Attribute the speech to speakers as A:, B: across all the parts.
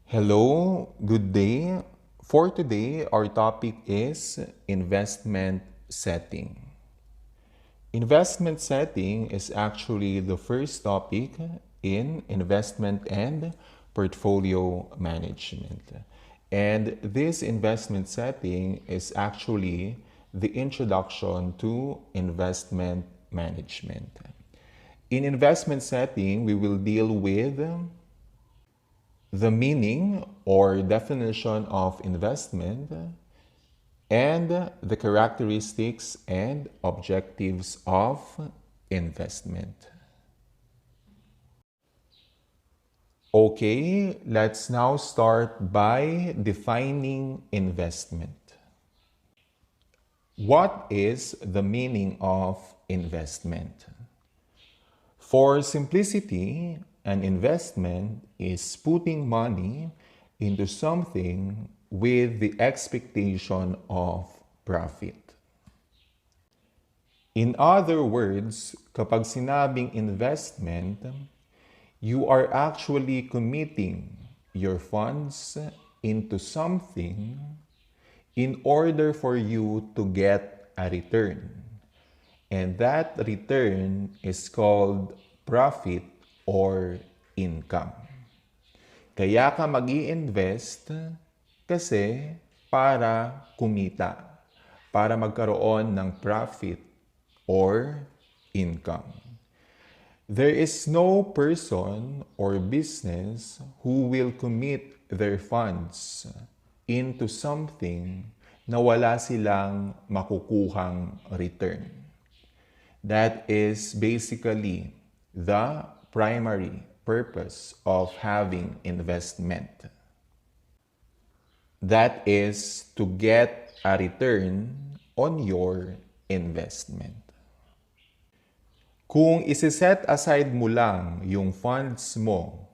A: Hello, good day. For today, our topic is investment setting. Investment setting is actually the first topic in investment and portfolio management. And this investment setting is actually the introduction to investment management. In investment setting, we will deal with the meaning or definition of investment and the characteristics and objectives of investment. Okay, let's now start by defining investment. What is the meaning of investment? For simplicity, an investment is putting money into something with the expectation of profit. In other words, kapag sinabing investment, you are actually committing your funds into something in order for you to get a return. And that return is called profit or income. Kaya ka mag-i-invest kasi para kumita, para magkaroon ng profit or income. There is no person or business who will commit their funds into something na wala silang makukuhang return. That is basically the primary purpose of having investment. That is to get a return on your investment. Kung isi-set aside mo lang yung funds mo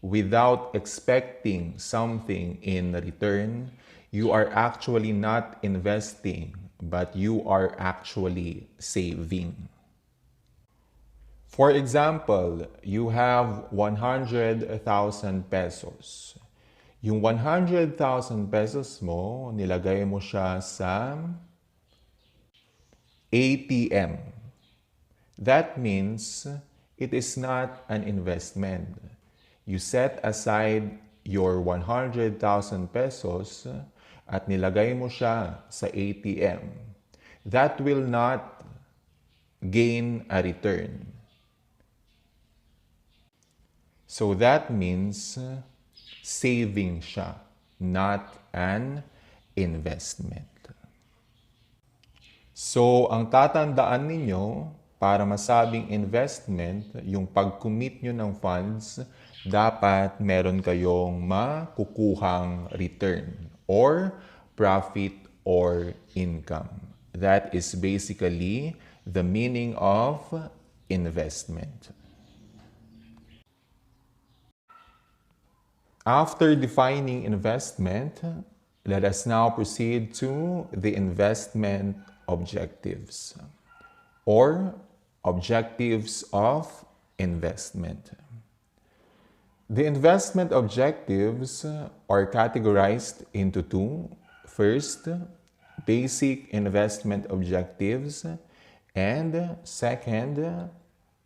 A: without expecting something in return, you are actually not investing, but you are actually saving. For example, you have 100,000 pesos. Yung 100,000 pesos mo, nilagay mo siya sa ATM. That means it is not an investment. You set aside your 100,000 pesos at nilagay mo siya sa ATM. That will not gain a return. So that means saving siya, not an investment. So ang tatandaan ninyo para masabing investment, yung pag-commit nyo ng funds, dapat meron kayong makukuhang return or profit or income. That is basically the meaning of investment. After defining investment, let us now proceed to the investment objectives or objectives of investment. The investment objectives are categorized into two. First, basic investment objectives, and second,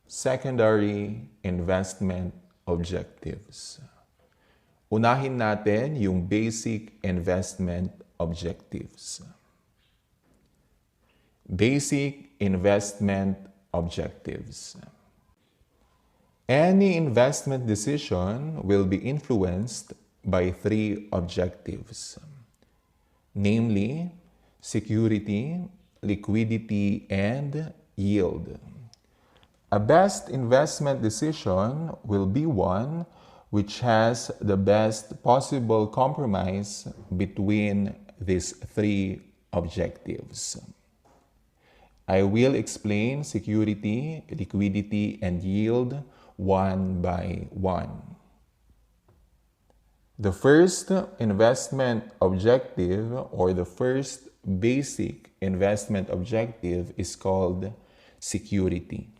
A: secondary investment objectives. Unahin natin yung basic investment objectives. Basic investment objectives. Any investment decision will be influenced by three objectives, namely security, liquidity, and yield. A best investment decision will be one which has the best possible compromise between these three objectives. I will explain security, liquidity, and yield one by one. The first investment objective or the first basic investment objective is called security.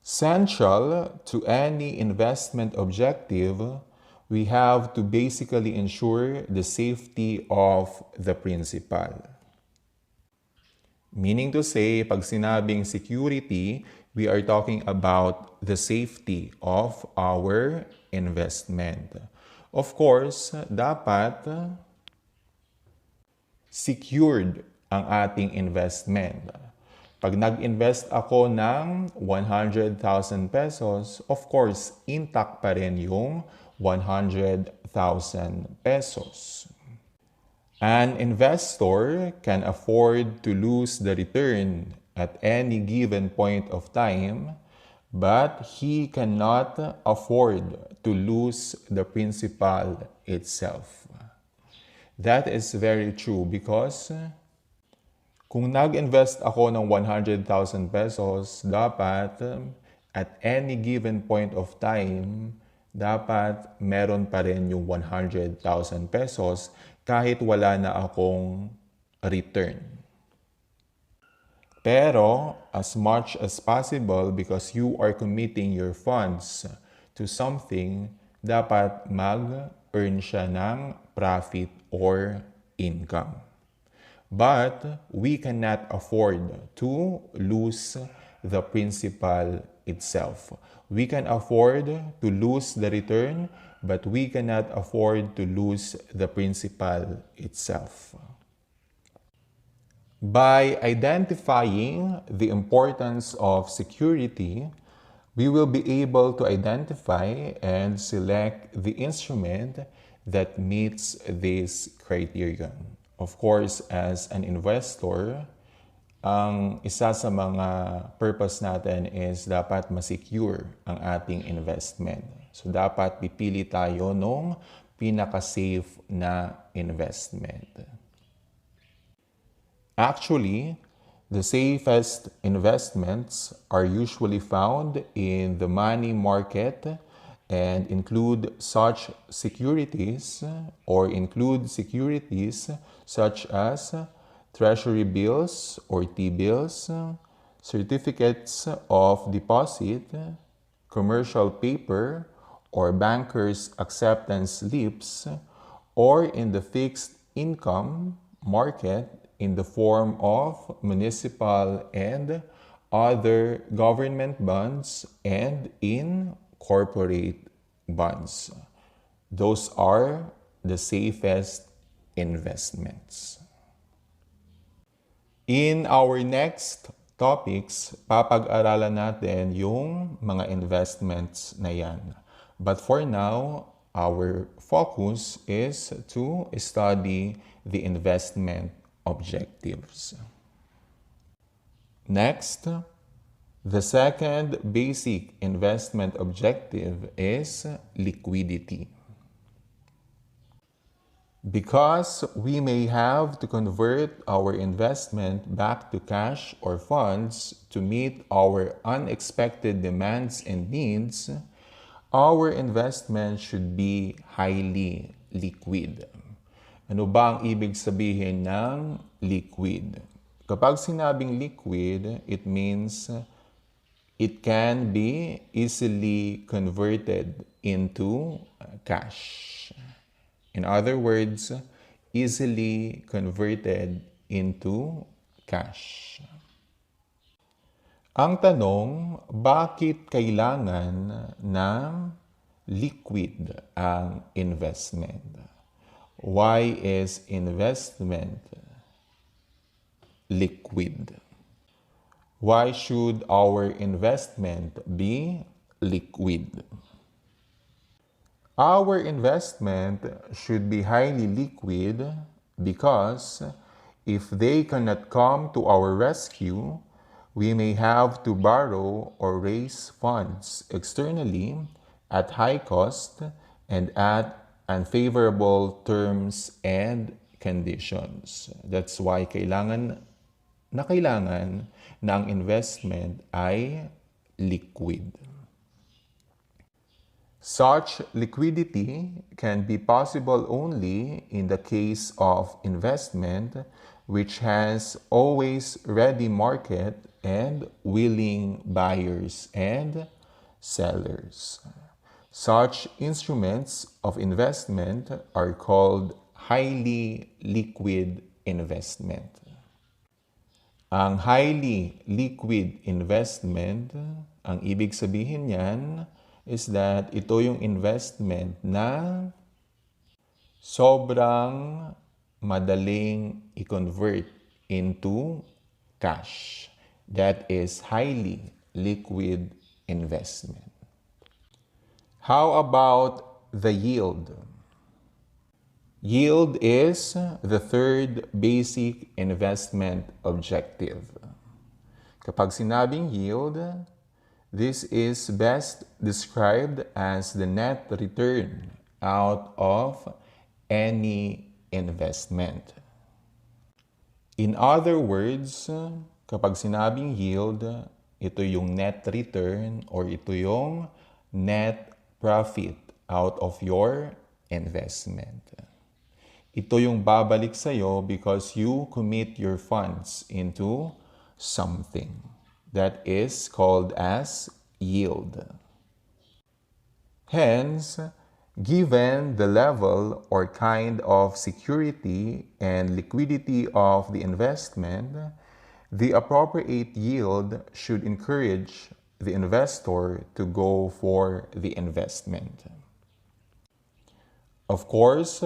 A: Central to any investment objective we have to basically ensure the safety of the principal. Meaning to say, pag sinabing security, we are talking about the safety of our investment. Of course, dapat secured ang ating investment. Pag nag-invest ako ng 100,000 pesos, of course, intact pa rin yung 100,000 pesos. An investor can afford to lose the return at any given point of time, but he cannot afford to lose the principal itself. That is very true because kung nag-invest ako ng 100,000 pesos, dapat at any given point of time, dapat meron pa rin yung 100,000 pesos kahit wala na akong return. Pero as much as possible, because you are committing your funds to something, dapat mag-earn siya ng profit or income. But we cannot afford to lose the principal itself. We can afford to lose the return, but we cannot afford to lose the principal itself. By identifying the importance of security, we will be able to identify and select the instrument that meets this criterion. Of course, as an investor, ang isa sa mga purpose natin is dapat ma-secure ang ating investment. So, dapat pipili tayo nung pinaka-safe na investment. Actually, the safest investments are usually found in the money market and include securities such as treasury bills or T-bills, certificates of deposit, commercial paper, or bankers' acceptance slips, or in the fixed income market in the form of municipal and other government bonds and in corporate bonds. Those are the safest investments. In our next topics, papag-aralan natin yung mga investments na yan. But for now, our focus is to study the investment objectives. Next, the second basic investment objective is liquidity. Because we may have to convert our investment back to cash or funds to meet our unexpected demands and needs, our investment should be highly liquid. Ano ba ang ibig sabihin ng liquid? Kapag sinabing liquid, it means it can be easily converted into cash. In other words, easily converted into cash. Ang tanong, bakit kailangan ng liquid ang investment? Why is investment liquid? Why should our investment be liquid? Our investment should be highly liquid because if they cannot come to our rescue, we may have to borrow or raise funds externally at high cost and at unfavorable terms and conditions. That's why kailangan ng investment ay liquid. Such liquidity can be possible only in the case of investment which has always ready market and willing buyers and sellers. Such instruments of investment are called highly liquid investment. Ang highly liquid investment, ang ibig sabihin niyan is that ito yung investment na sobrang madaling i-convert into cash. That is highly liquid investment. How about the yield? Yield is the third basic investment objective. Kapag sinabing yield, this is best described as the net return out of any investment. In other words, kapag sinabing yield, ito yung net return or ito yung net profit out of your investment. Ito yung babalik sa'yo because you commit your funds into something. That is called as yield. Hence, given the level or kind of security and liquidity of the investment, the appropriate yield should encourage the investor to go for the investment. Of course,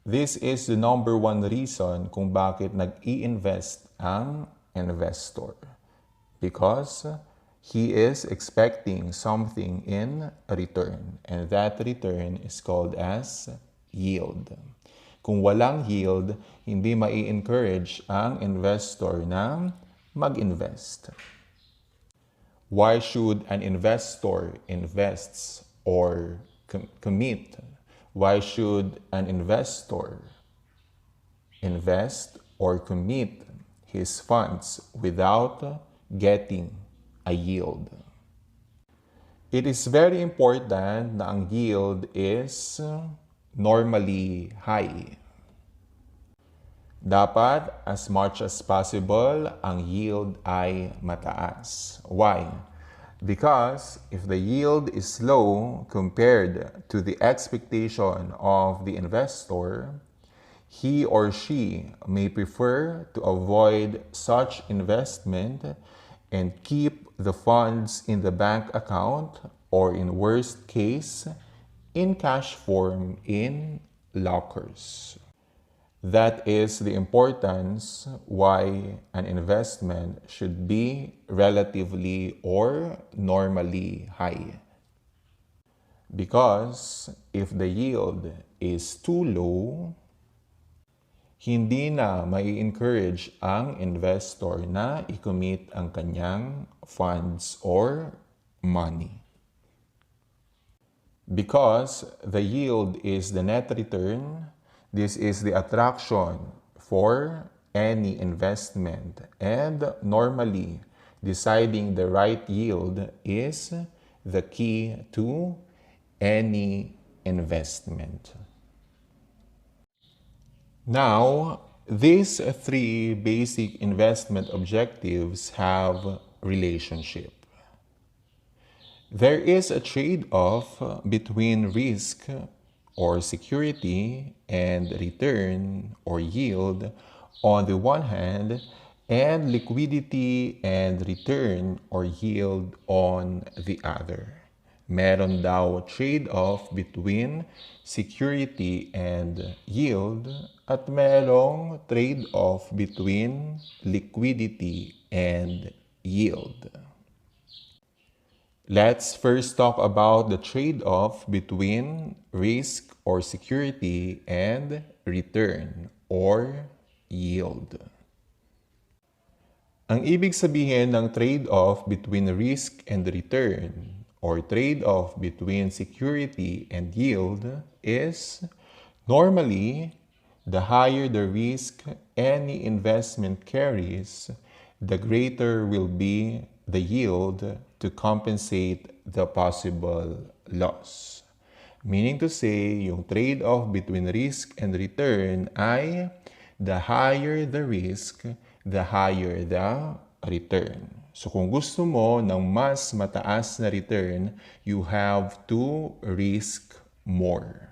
A: this is the number one reason kung bakit nag-i-invest ang investor. Because he is expecting something in return. And that return is called as yield. Kung walang yield, hindi mai-encourage ang investor na mag-invest. Why should an investor invest or commit? Why should an investor invest or commit his funds without getting a yield? It is very important na ang yield is normally high. Dapat, as much as possible, ang yield ay mataas. Why? Because if the yield is low compared to the expectation of the investor, he or she may prefer to avoid such investment and keep the funds in the bank account or in worst case, in cash form in lockers. That is the importance why an investment should be relatively or normally high. Because if the yield is too low, hindi na mai-encourage ang investor na i-commit ang kanyang funds or money. Because the yield is the net return, this is the attraction for any investment, and normally, deciding the right yield is the key to any investment. Now, these three basic investment objectives have relationship. There is a trade-off between risk or security and return or yield on the one hand, and liquidity and return or yield on the other. Meron daw trade-off between security and yield at merong trade-off between liquidity and yield. Let's first talk about the trade-off between risk or security and return or yield. Ang ibig sabihin ng trade-off between risk and return or trade-off between security and yield is normally the higher the risk any investment carries, the greater will be the yield to compensate the possible loss. Meaning to say, yung trade-off between risk and return ay the higher the risk, the higher the return. So kung gusto mo ng mas mataas na return, you have to risk more.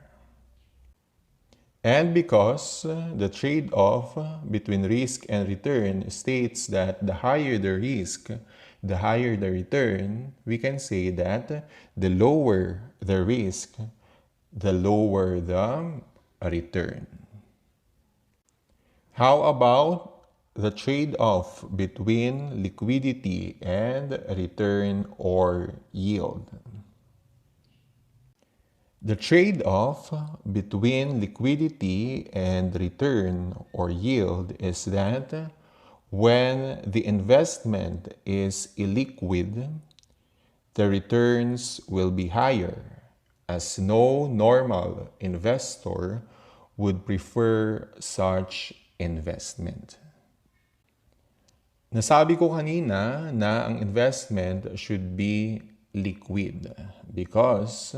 A: And because the trade-off between risk and return states that the higher the risk, the higher the return, we can say that the lower the risk, the lower the return. How about the trade-off between liquidity and return or yield? The trade-off between liquidity and return or yield is that when the investment is illiquid, the returns will be higher, as no normal investor would prefer such investment. Nasabi ko kanina na ang investment should be liquid because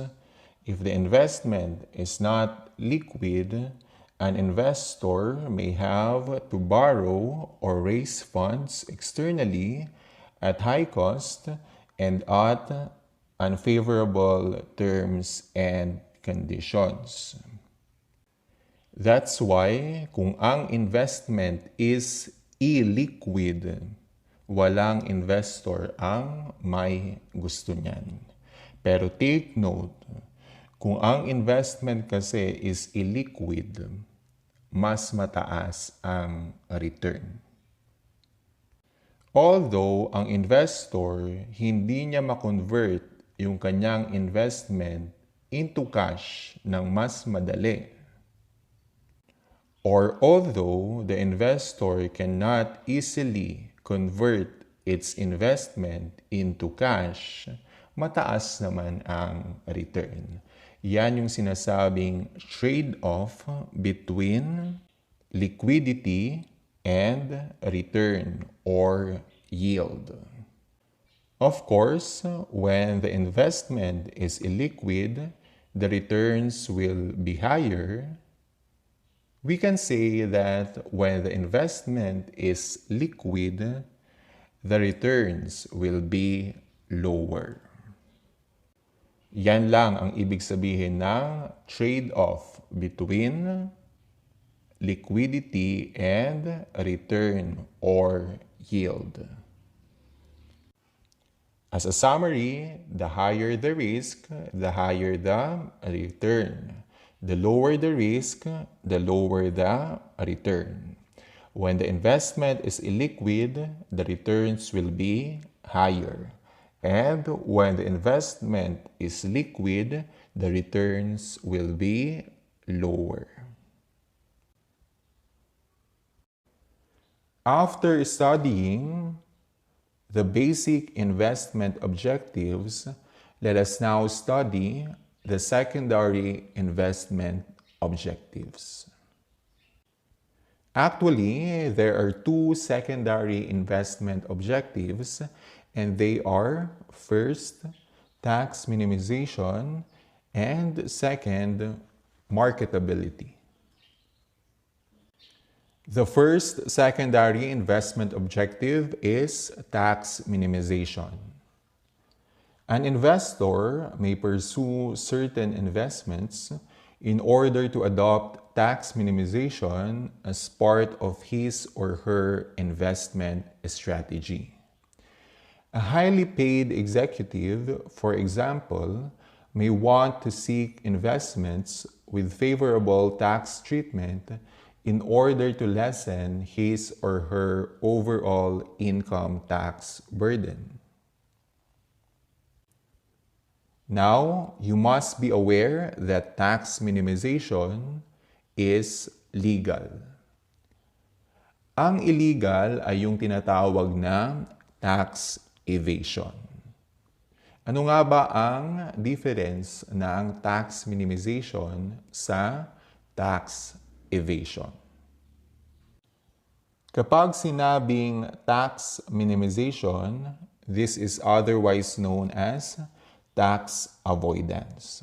A: if the investment is not liquid, an investor may have to borrow or raise funds externally at high cost and at unfavorable terms and conditions. That's why kung ang investment is illiquid, walang investor ang may gusto niyan. Pero take note, kung ang investment kasi is illiquid, mas mataas ang return. Although ang investor hindi niya ma-convert yung kanyang investment into cash ng mas madali, or although the investor cannot easily convert its investment into cash, mataas naman ang return. Yan yung sinasabing trade-off between liquidity and return or yield. Of course, when the investment is illiquid, the returns will be higher. We can say that when the investment is liquid, the returns will be lower. Yan lang ang ibig sabihin ng trade-off between liquidity and return or yield. As a summary, the higher the risk, the higher the return. The lower the risk, the lower the return. When the investment is illiquid, the returns will be higher. And when the investment is liquid, the returns will be lower. After studying the basic investment objectives, let us now study the secondary investment objectives. Actually, there are two secondary investment objectives, and they are first, tax minimization, and second, marketability. The first secondary investment objective is tax minimization. An investor may pursue certain investments in order to adopt tax minimization as part of his or her investment strategy. A highly paid executive, for example, may want to seek investments with favorable tax treatment in order to lessen his or her overall income tax burden. Now, you must be aware that tax minimization is legal. Ang illegal ay yung tinatawag na tax evasion. Ano nga ba ang difference ng tax minimization sa tax evasion? Kapag sinabing tax minimization, this is otherwise known as tax avoidance.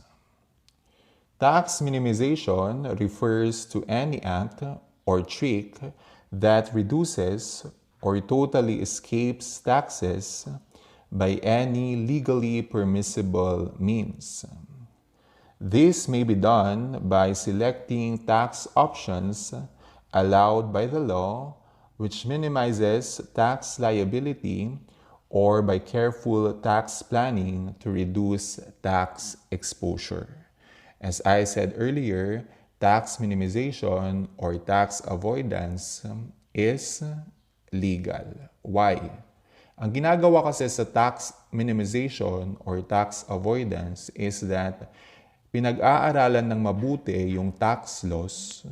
A: Tax minimization refers to any act or trick that reduces or totally escapes taxes by any legally permissible means. This may be done by selecting tax options allowed by the law, which minimizes tax liability, or by careful tax planning to reduce tax exposure. As I said earlier, tax minimization or tax avoidance is legal. Why? Ang ginagawa kasi sa tax minimization or tax avoidance is that pinag-aaralan ng mabuti yung tax laws,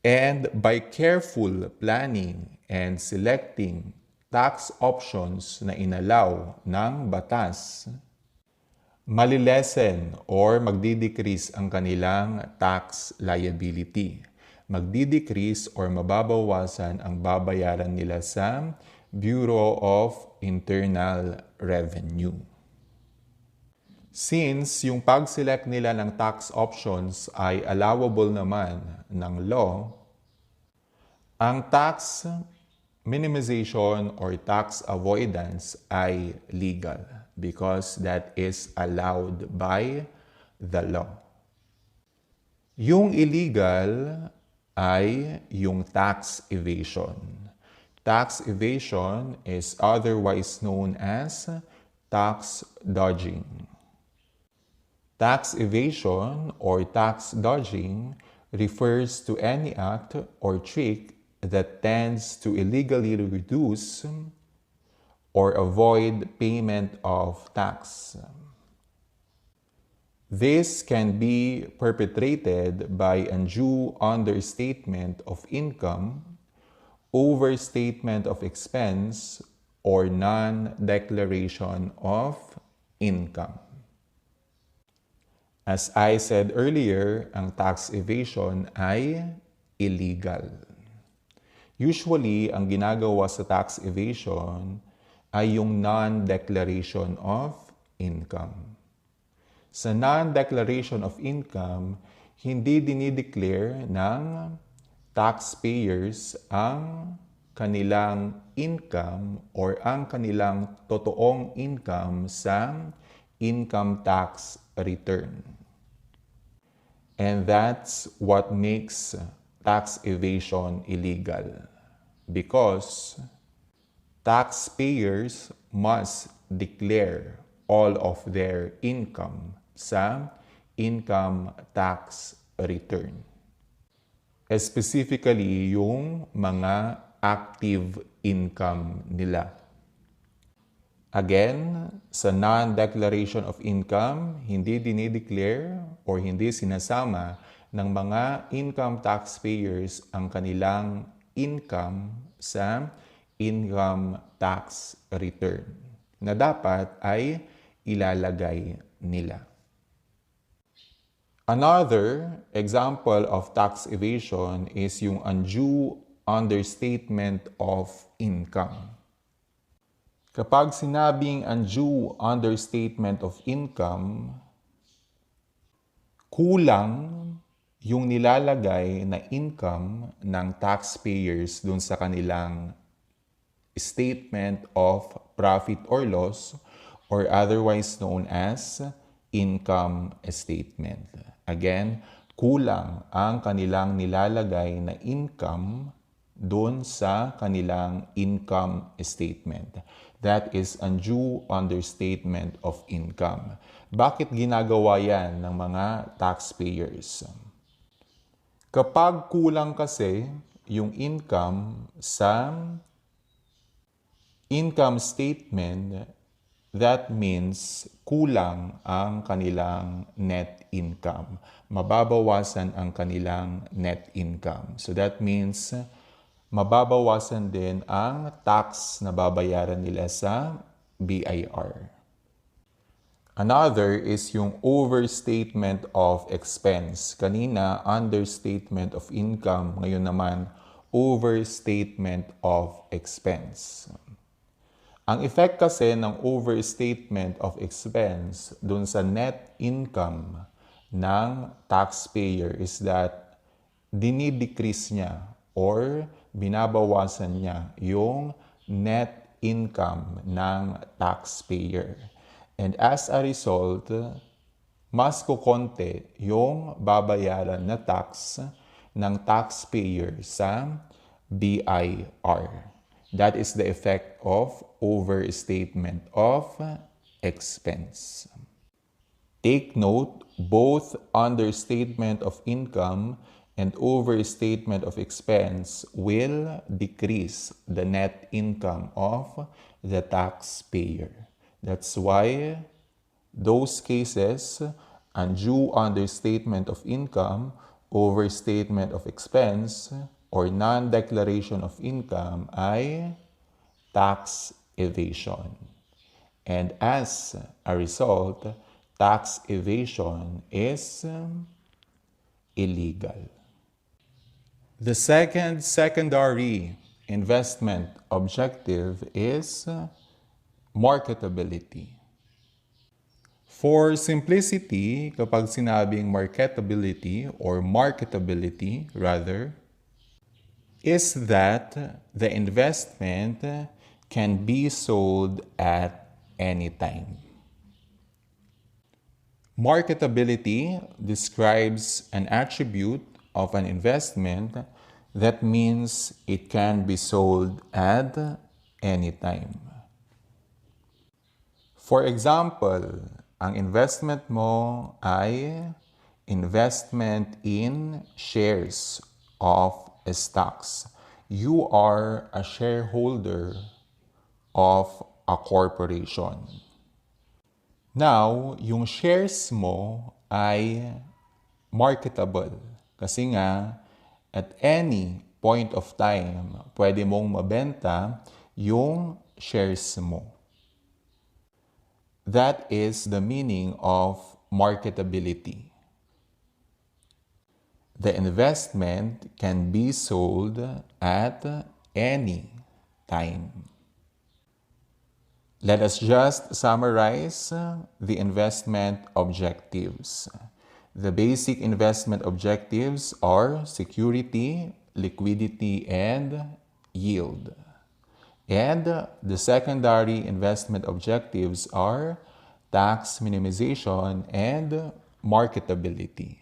A: and by careful planning and selecting tax options na inalaw ng batas, malilesen or magdidecrease ang kanilang tax liability. Magdidecrease or mababawasan ang babayaran nila sa Bureau of Internal Revenue. Since yung pag-select nila ng tax options ay allowable naman ng law, ang tax minimization or tax avoidance ay legal because that is allowed by the law. Yung illegal ay yung tax evasion. Tax evasion is otherwise known as tax dodging. Tax evasion or tax dodging refers to any act or trick that tends to illegally reduce or avoid payment of tax. This can be perpetrated by undue understatement of income, overstatement of expense, or non-declaration of income. As I said earlier, ang tax evasion ay illegal. Usually, ang ginagawa sa tax evasion ay yung non-declaration of income. Sa non-declaration of income, hindi dinideclare ng taxpayers ang kanilang income or ang kanilang totoong income sa income tax return. And that's what makes tax evasion illegal, because taxpayers must declare all of their income sa income tax return. Specifically, yung mga active income nila. Again, sa non-declaration of income, hindi dinideclare or hindi sinasama ng mga income taxpayers ang kanilang income sa income tax return na dapat ay ilalagay nila. Another example of tax evasion is yung undue understatement of income. Kapag sinabing undue understatement of income, kulang yung nilalagay na income ng taxpayers dun sa kanilang statement of profit or loss, or otherwise known as income statement. Again, kulang ang kanilang nilalagay na income dun sa kanilang income statement. That is undue understatement of income. Bakit ginagawa yan ng mga taxpayers? Kapag kulang kasi yung income sa income statement, that means kulang ang kanilang net income. Mababawasan ang kanilang net income. So that means mababawasan din ang tax na babayaran nila sa BIR. Another is yung overstatement of expense. Kanina, understatement of income. Ngayon naman, overstatement of expense. Ang effect kasi ng overstatement of expense dun sa net income ng taxpayer is that dinidecrease niya or binabawasan niya yung net income ng taxpayer. And as a result, mas kukonti yung babayaran na tax ng taxpayer sa BIR. That is the effect of overstatement of expense. Take note, both understatement of income and overstatement of expense will decrease the net income of the taxpayer. That's why those cases, undue understatement of income, overstatement of expense, or non-declaration of income ay tax evasion. And as a result, tax evasion is illegal. The second secondary investment objective is marketability. For simplicity, kapag sinabing marketability or marketability rather, is that the investment can be sold at any time. Marketability describes an attribute of an investment that means it can be sold at any time. For example, ang investment mo ay investment in shares of stocks. You are a shareholder of a corporation. Now, yung shares mo ay marketable kasi nga at any point of time pwede mong mabenta yung shares mo. That is the meaning of marketability. The investment can be sold at any time. Let us just summarize the investment objectives. The basic investment objectives are security, liquidity, and yield. And the secondary investment objectives are tax minimization and marketability.